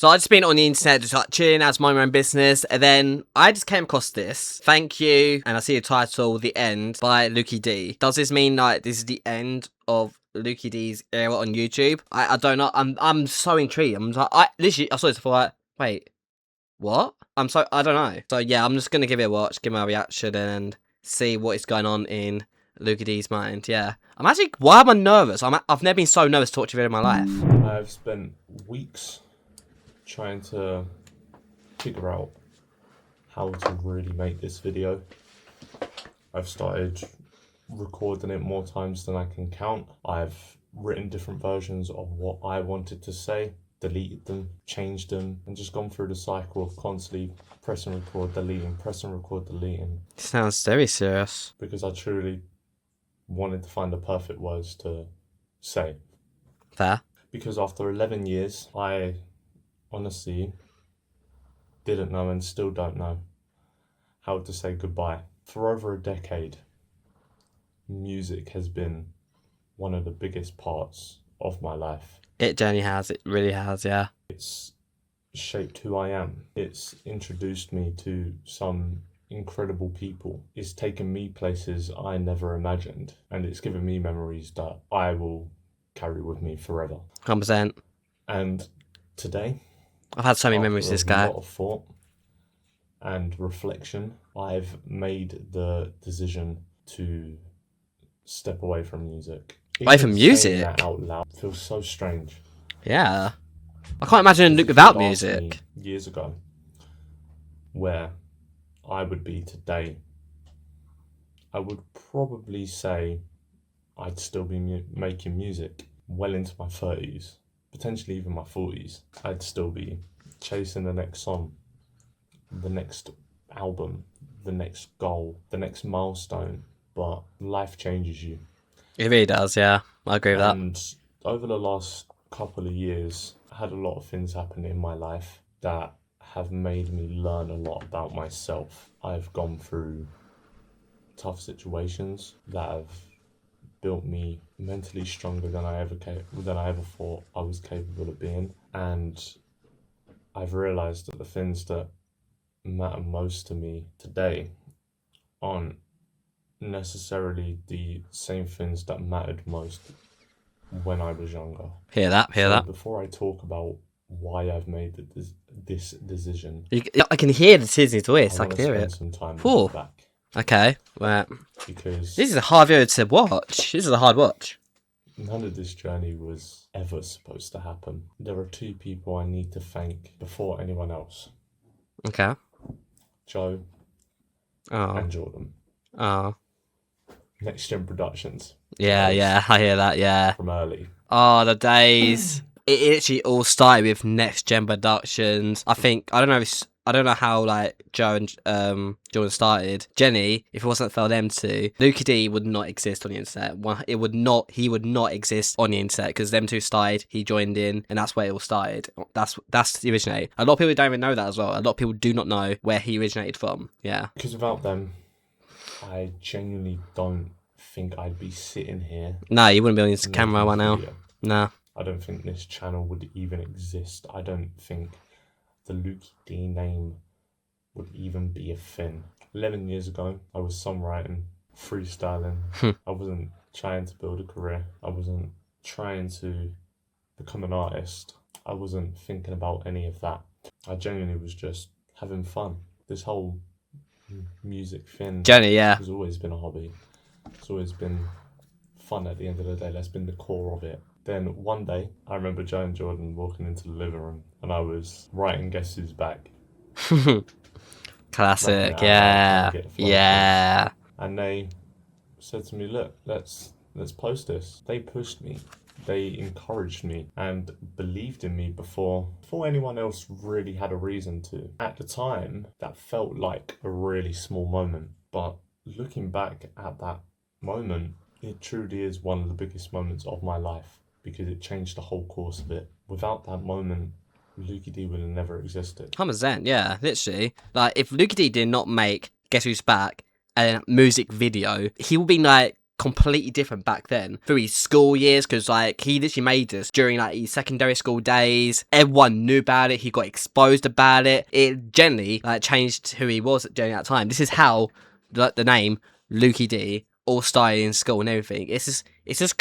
So I just been on the internet just like chilling as my own business, and then I just came across this. Thank you, and I see the title, The End by LuKey D. Does this mean like this is the end of LuKey D's era on YouTube? I don't know. I'm so intrigued. I saw this before like, wait, what? I don't know. So yeah, I'm just gonna give it a watch, give my reaction, and see what is going on in LuKey D's mind. Yeah, why am I nervous? I've never been so nervous to watch a video in my life. I've spent weeks trying to figure out how to really make this video. I've started recording it more times than I can count. I've written different versions of what I wanted to say, deleted them, changed them, and just gone through the cycle of constantly press and record, deleting, press and record, deleting. Sounds very serious. Because I truly wanted to find the perfect words to say. Fair. Because after 11 years, I honestly didn't know and still don't know how to say goodbye. For over a decade, music has been one of the biggest parts of my life. It genuinely has. It really has, yeah. It's shaped who I am. It's introduced me to some incredible people. It's taken me places I never imagined, and it's given me memories that I will carry with me forever. 100%. And today, I've had so many memories of this guy. A lot of thought and reflection, I've made the decision to step away from music. Away from music? Saying that out loud feels so strange. Yeah. I can't imagine Luke without music. Years ago, where I would be today, I would probably say I'd still be making music well into my 30s, potentially even my 40s. I'd still be chasing the next song, the next album, the next goal, the next milestone. But life changes you. It really does, yeah. I agree with that. And over the last couple of years, I had a lot of things happen in my life that have made me learn a lot about myself. I've gone through tough situations that have built me mentally stronger than I ever thought I was capable of being. And I've realised that the things that matter most to me today aren't necessarily the same things that mattered most when I was younger. Hear that. Before I talk about why I've made this decision, I can hear the tears in his voice. I can hear it. Some time back. Okay, well, because this is a hard video to watch. This is a hard watch. None of this journey was ever supposed to happen. There are two people I need to thank before anyone else. Okay. Joe and Jordan. Oh. Next Gen Productions. Yeah, I hear that, yeah. From early. Oh, the days. It actually all started with Next Gen Productions. I don't know how like Joe and Jordan started. Jenny, if it wasn't for them two, LuKey D would not exist on the internet. He would not exist on the internet because them two started, he joined in, and that's where it all started. That's the originate. A lot of people don't even know that as well. A lot of people do not know where he originated from. Yeah. Because without them, I genuinely don't think I'd be sitting here. No, you wouldn't be on this camera right now. No. I don't think this channel would even exist. I don't think the LuKey D name would even be a thing. 11 years ago, I was songwriting, freestyling. I wasn't trying to build a career. I wasn't trying to become an artist. I wasn't thinking about any of that. I genuinely was just having fun. This whole music thing has always been a hobby. It's always been fun at the end of the day. That's been the core of it. Then one day, I remember Joe and Jordan walking into the living room and I was writing Guess Who's Back. Classic, yeah. And they said to me, look, let's post this. They pushed me. They encouraged me and believed in me before anyone else really had a reason to. At the time, that felt like a really small moment. But looking back at that moment, it truly is one of the biggest moments of my life because it changed the whole course of it. Without that moment, LuKey D would have never existed. 100%, yeah, literally. Like, if LuKey D did not make Guess Who's Back and music video, he would be like completely different back then through his school years, because like he literally made this during like his secondary school days. Everyone knew about it. He got exposed about it. It generally like changed who he was during that time. This is how the name LuKey D all started in school and everything. It's just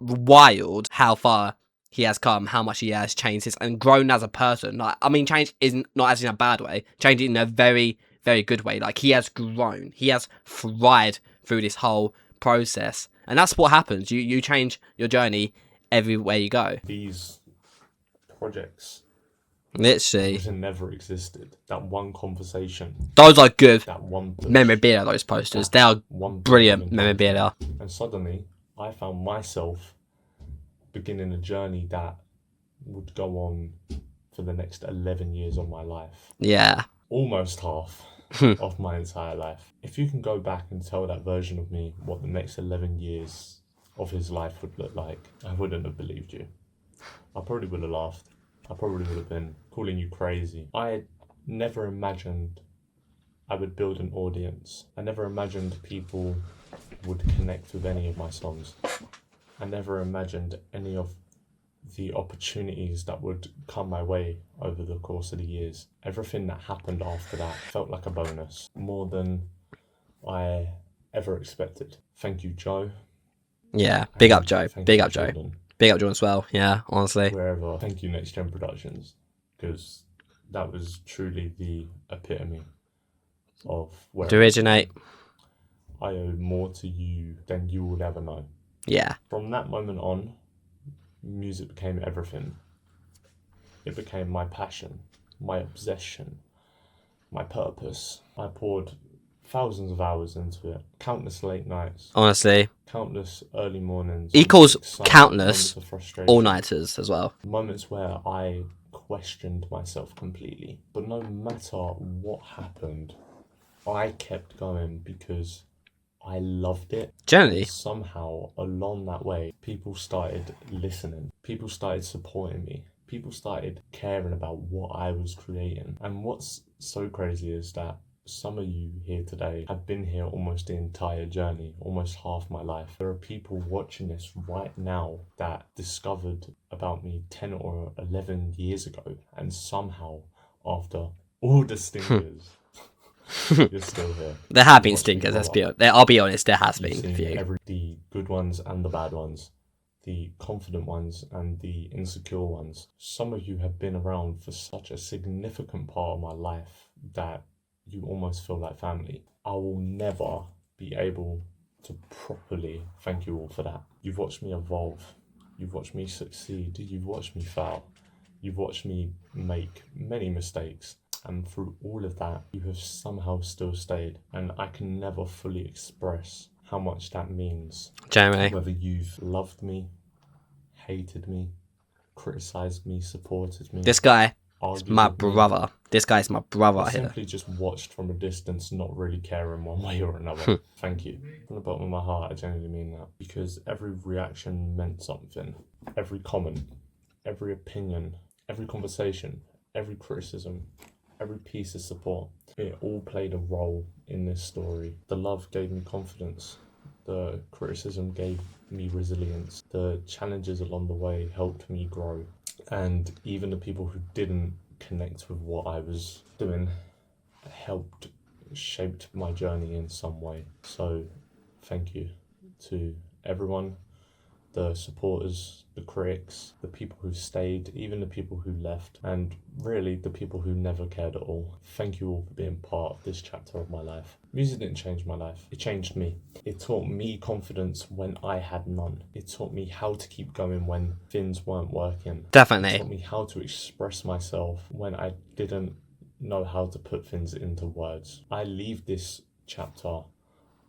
wild how far he has come, how much he has changed and grown as a person. Like, I mean, change isn't not as in a bad way. Change in a very, very good way. Like, he has grown. He has thrived through this whole process. And that's what happens. You change your journey everywhere you go. These projects Literally. would have never existed. That one conversation, Those are good that one push, memorabilia, those posters. They are one brilliant memorabilia. And suddenly, I found myself beginning a journey that would go on for the next 11 years of my life. Yeah. Almost half of my entire life. If you can go back and tell that version of me what the next 11 years of his life would look like, I wouldn't have believed you. I probably would have laughed. I probably would have been calling you crazy. I never imagined I would build an audience. I never imagined people would connect with any of my songs. I never imagined any of the opportunities that would come my way over the course of the years. Everything that happened after that felt like a bonus, more than I ever expected. Thank you, Joe. Yeah, big up Joe. Big up Joe. Jordan. Big up Joe as well. Yeah, honestly. Wherever. Thank you, Next Gen Productions, because that was truly the epitome of where To originate. I owe more to you than you will ever know. Yeah. From that moment on, music became everything. It became my passion, my obsession, my purpose. I poured thousands of hours into it, countless late nights, Honestly. countless early mornings. Equals excitement, countless moments of frustration, all-nighters as well. moments where I questioned myself completely. But no matter what happened, I kept going because I loved it. Generally. Somehow, along that way, people started listening. People started supporting me. People started caring about what I was creating. And what's so crazy is that some of you here today have been here almost the entire journey, almost half my life. There are people watching this right now that discovered about me 10 or 11 years ago. And somehow, after all the stinkers, you're still here. There have been Watch me stinkers, grow let's up. be honest. I'll be honest, there has You've been a seen few. the good ones and the bad ones, the confident ones and the insecure ones. Some of you have been around for such a significant part of my life that you almost feel like family. I will never be able to properly thank you all for that. You've watched me evolve. You've watched me succeed. You've watched me fail. You've watched me make many mistakes. And through all of that, you have somehow still stayed. And I can never fully express how much that means. Jeremy. Whether you've loved me, hated me, criticised me, supported me. This guy is argued my with me, brother. This guy is my brother or here. simply just watched from a distance, not really caring one way or another. Thank you. From the bottom of my heart, I genuinely mean that. Because every reaction meant something. Every comment, every opinion, every conversation, every criticism, every piece of support, it all played a role in this story. The love gave me confidence. The criticism gave me resilience. The challenges along the way helped me grow. And even the people who didn't connect with what I was doing helped shaped my journey in some way. So thank you to everyone, the supporters, the critics, the people who stayed, even the people who left, and really the people who never cared at all. Thank you all for being part of this chapter of my life. Music didn't change my life, it changed me. It taught me confidence when I had none. It taught me how to keep going when things weren't working. It Definitely. taught me how to express myself when I didn't know how to put things into words. I leave this chapter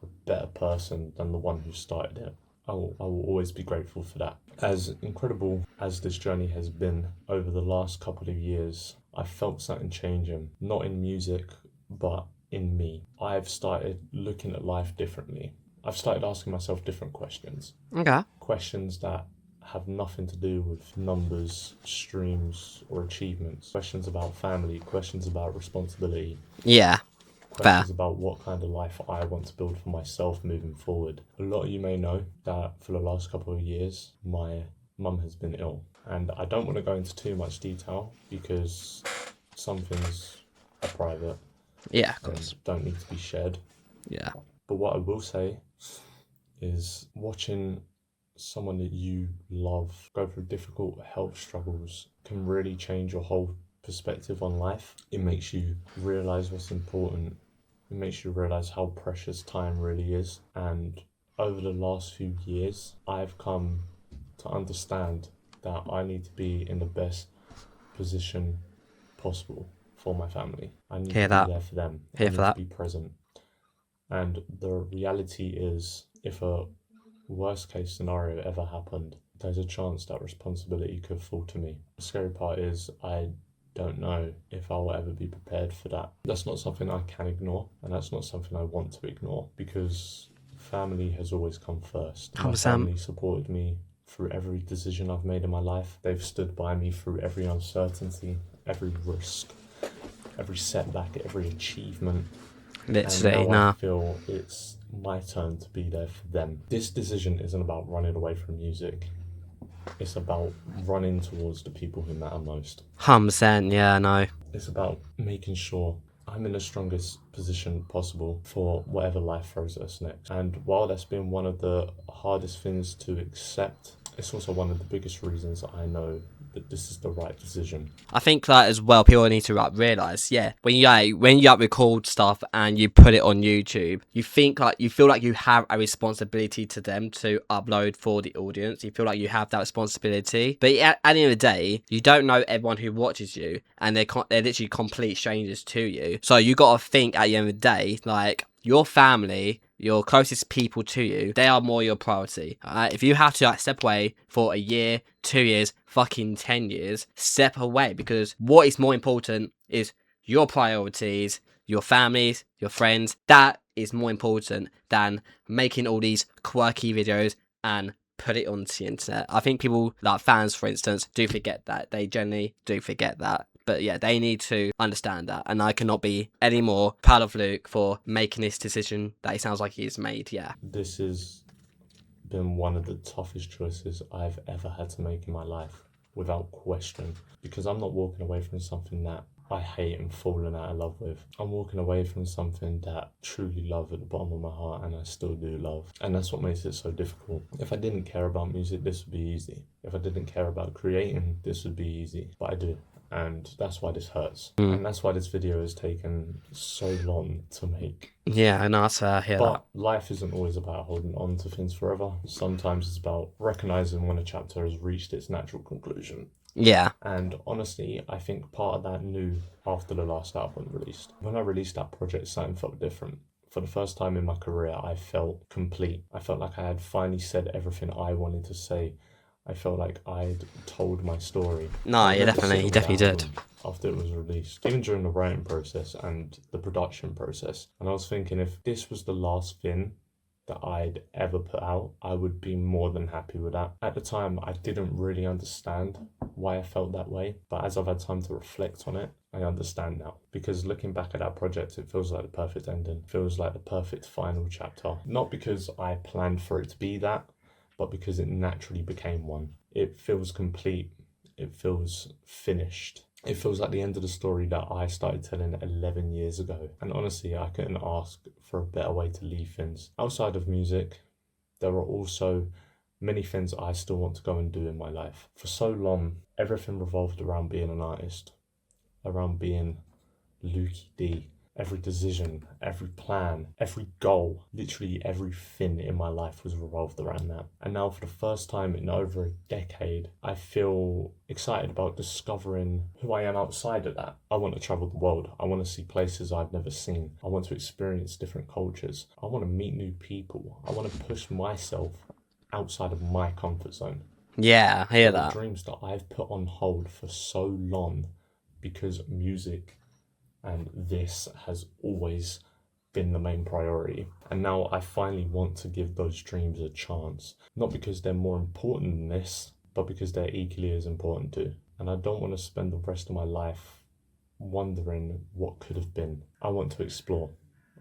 a better person than the one who started it. I will always be grateful for that. As incredible as this journey has been over the last couple of years, I felt something changing, not in music, but in me. I've started looking at life differently. I've started asking myself different questions. Okay. Questions that have nothing to do with numbers, streams, or achievements. Questions about family, questions about responsibility. Yeah. Fair. Questions about what kind of life I want to build for myself moving forward. A lot of you may know that for the last couple of years, my mum has been ill. And I don't want to go into too much detail because some things are private Yeah, of and course. don't need to be shared. Yeah. But what I will say is watching someone that you love go through difficult health struggles can really change your whole perspective on life. It makes you realize what's important. It makes you realize how precious time really is. And over the last few years, I've come to understand that I need to be in the best position possible for my family. I need Hear to be that. there for them. Here I for need to that. be present. And the reality is, if a worst case scenario ever happened, there's a chance that responsibility could fall to me. The scary part is I don't know if I'll ever be prepared for that. That's not something I can ignore, and that's not something I want to ignore, because family has always come first. My 100%. family supported me through every decision I've made in my life. They've stood by me through every uncertainty, every risk, every setback, every achievement. Literally, And now nah. I feel it's my turn to be there for them. This decision isn't about running away from music. It's about running towards the people who matter most. 100%, yeah, no. It's about making sure I'm in the strongest position possible for whatever life throws at us next. And while that's been one of the hardest things to accept, it's also one of the biggest reasons I know that this is the right decision. I think like as well, people need to realise, yeah, when you record stuff and you put it on YouTube, you feel like you have a responsibility to them to upload for the audience. You feel like you have that responsibility, but at the end of the day, you don't know everyone who watches you, and they're literally complete strangers to you. So you got to think at the end of the day, like your family, your closest people to you, they are more your priority. Alright? If you have to like step away for a year, 2 years, fucking 10 years, step away, because what is more important is your priorities, your families, your friends. That is more important than making all these quirky videos and put it onto the internet. I think people, like fans for instance, do forget that. They generally do forget that. But yeah, they need to understand that. And I cannot be any more proud of Luke for making this decision that it sounds like he's made. Yeah. This has been one of the toughest choices I've ever had to make in my life, without question. Because I'm not walking away from something that I hate and fallen out of love with. I'm walking away from something that I truly love at the bottom of my heart, and I still do love. And that's what makes it so difficult. If I didn't care about music, this would be easy. If I didn't care about creating, this would be easy. But I do. And that's why this hurts. And that's why this video has taken so long to make. Yeah, I know. I hear But that. life isn't always about holding on to things forever. Sometimes it's about recognizing when a chapter has reached its natural conclusion. Yeah. And honestly, I think part of that knew after the last album released. When I released that project, something felt different. For the first time in my career, I felt complete. I felt like I had finally said everything I wanted to say. I felt like I'd told my story. No, I yeah, remember definitely. sitting You with the definitely did. album after it was released, even during the writing process and the production process. And I was thinking, if this was the last thing that I'd ever put out, I would be more than happy with that. At the time, I didn't really understand why I felt that way, but as I've had time to reflect on it, I understand now. Because looking back at that project, it feels like the perfect ending. It feels like the perfect final chapter. Not because I planned for it to be that, but because it naturally became one. It feels complete. It feels finished. It feels like the end of the story that I started telling 11 years ago. And honestly, I couldn't ask for a better way to leave things. Outside of music, there are also many things I still want to go and do in my life. For so long, everything revolved around being an artist, around being LuKey D. Every decision, every plan, every goal, literally everything in my life was revolved around that. And now for the first time in over a decade, I feel excited about discovering who I am outside of that. I want to travel the world. I want to see places I've never seen. I want to experience different cultures. I want to meet new people. I want to push myself outside of my comfort zone. Yeah, I hear There are that. dreams that I've put on hold for so long because music and this has always been the main priority. And now I finally want to give those dreams a chance. Not because they're more important than this, but because they're equally as important too. And I don't want to spend the rest of my life wondering what could have been. I want to explore.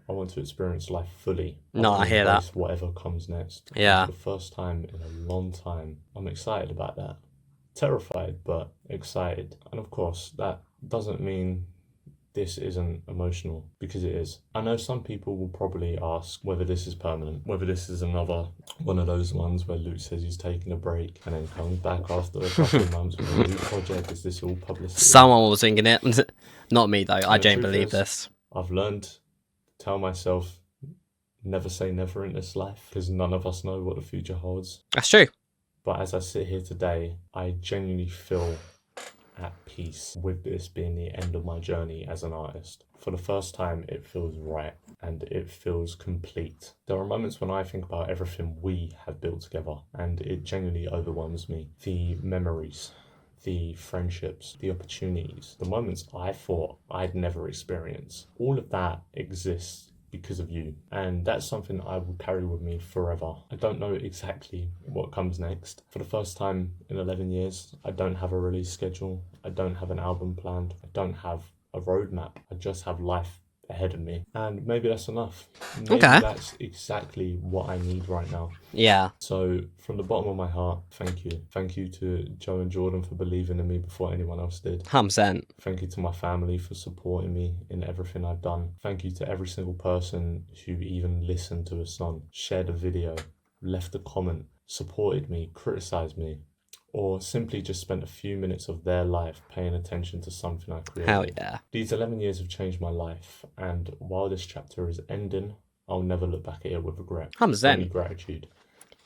I want to experience life fully. No, I want to hear that. embrace whatever comes next. Yeah. And for the first time in a long time, I'm excited about that. Terrified, but excited. And of course, that doesn't mean this isn't emotional, because it is. I know some people will probably ask whether this is permanent, whether this is another one of those ones where Luke says he's taking a break and then comes back after a couple of months with a new project. Is this all publicity? Someone was thinking it. Not me, though. I the don't truth believe is, this. I've learned to tell myself never say never in this life, because none of us know what the future holds. That's true. But as I sit here today, I genuinely feel at peace with this being the end of my journey as an artist. For the first time, it feels right and it feels complete. There are moments when I think about everything we have built together, and it genuinely overwhelms me. The memories, the friendships, the opportunities, the moments I thought I'd never experience. All of that exists because of you, and that's something I will carry with me forever. I don't know exactly what comes next. For the first time in 11 years, I don't have a release schedule, I don't have an album planned, I don't have a roadmap, I just have life ahead of me, and maybe that's enough. Maybe Okay. that's exactly what I need right now. Yeah. So from the bottom of my heart, thank you to Joe and Jordan for believing in me before anyone else did. 100%. Thank you to my family for supporting me in everything I've done. Thank you to every single person who even listened to a song, shared a video, left a comment, supported me, criticized me, or simply just spent a few minutes of their life paying attention to something I created. Hell yeah. These 11 years have changed my life, and while this chapter is ending, I'll never look back at it with regret. 100%. Only gratitude.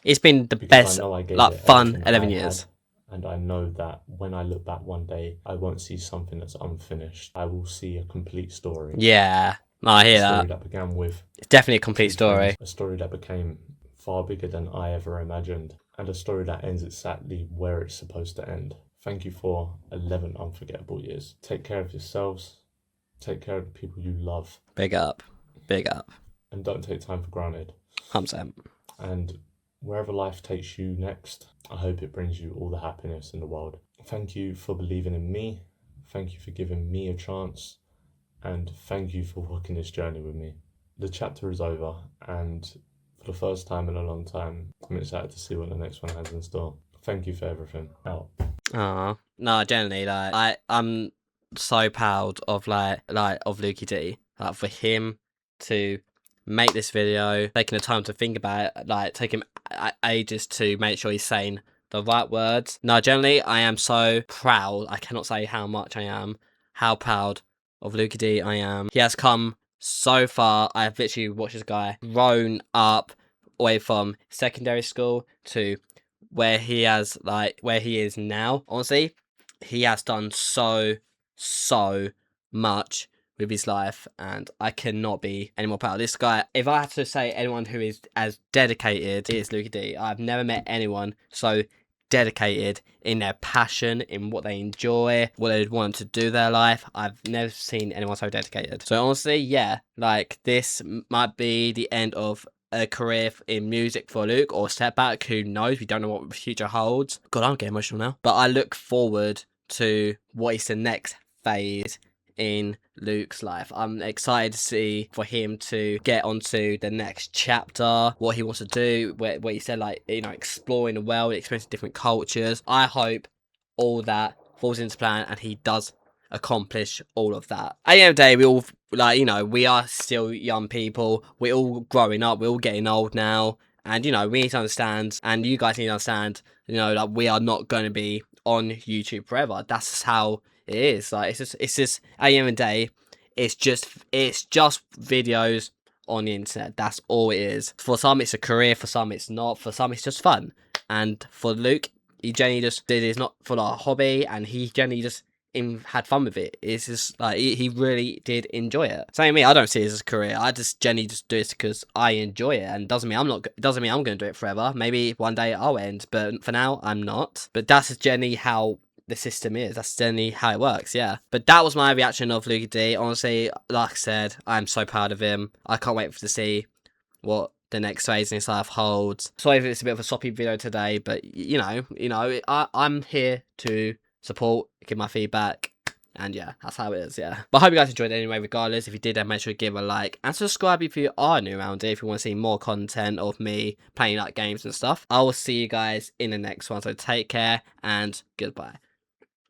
It's been the Because best, I know I gave like, it fun everything 11 I years. had, and I know that when I look back one day, I won't see something that's unfinished. I will see a complete story. Yeah. No, I A hear story that. that began with It's definitely a complete two story. friends, a story that became far bigger than I ever imagined, and a story that ends exactly where it's supposed to end. Thank you for 11 unforgettable years. Take care of yourselves, take care of the people you love, Big up. Big up. and don't take time for granted. 100%. And wherever life takes you next, I hope it brings you all the happiness in the world. Thank you for believing in me. Thank you for giving me a chance. And thank you for walking this journey with me. The chapter is over, and for the first time in a long time, I'm excited to see what the next one has in store. Thank you for everything. Out. No, generally, like, I'm so proud of of LuKey D. Like, for him to make this video, taking the time to think about it, like, taking ages to make sure he's saying the right words. No, generally, I am so proud. I cannot say how much I am, how proud of LuKey D I am. He has come so far. I have literally watched this guy grown up away from secondary school to where he is now. Honestly, he has done so much with his life, and I cannot be any more proud of this guy. If I had to say anyone who is as dedicated, it is LuKey D. I've never met anyone so dedicated in their passion, in what they enjoy, what they want to do their life. I've never seen anyone so dedicated. So honestly, yeah, like, this might be the end of a career in music for Luke, or setback, who knows, we don't know what the future holds. God, I'm getting emotional now. But I look forward to what is the next phase in Luke's life. I'm excited to see for him to get onto the next chapter, what he wants to do, what he said, like, you know, exploring the world, experiencing different cultures. I hope all that falls into plan and he does accomplish all of that. At the end of the day, we all, like, you know, we are still young people. We're all growing up. We're all getting old now. And, you know, we need to understand, and you guys need to understand, you know, like, we are not going to be on YouTube forever. That's just how it is. Like, it's just at the end of the day, it's just videos on the internet. That's all it is. For some, it's a career. For some, it's not. For some, it's just fun. And for Luke, he generally just did it not for like a hobby, and he generally just had fun with it. It's just like he really did enjoy it. Same me, I don't see it as a career. I just generally just do it because I enjoy it, and doesn't mean I'm going to do it forever. Maybe one day I'll end, but for now I'm not. But that's just generally how the system is. That's generally how it works. Yeah. But that was my reaction of LuKey D. Honestly, like I said, I'm so proud of him. I can't wait to see what the next phase in his life holds. Sorry if it's a bit of a sloppy video today, but you know, I'm here to support, give my feedback, And yeah, that's how it is, yeah. But I hope you guys enjoyed it anyway, regardless. If you did, then make sure to give a like and subscribe if you are new around here, if you want to see more content of me playing like games and stuff. I will see you guys in the next one. So take care and goodbye.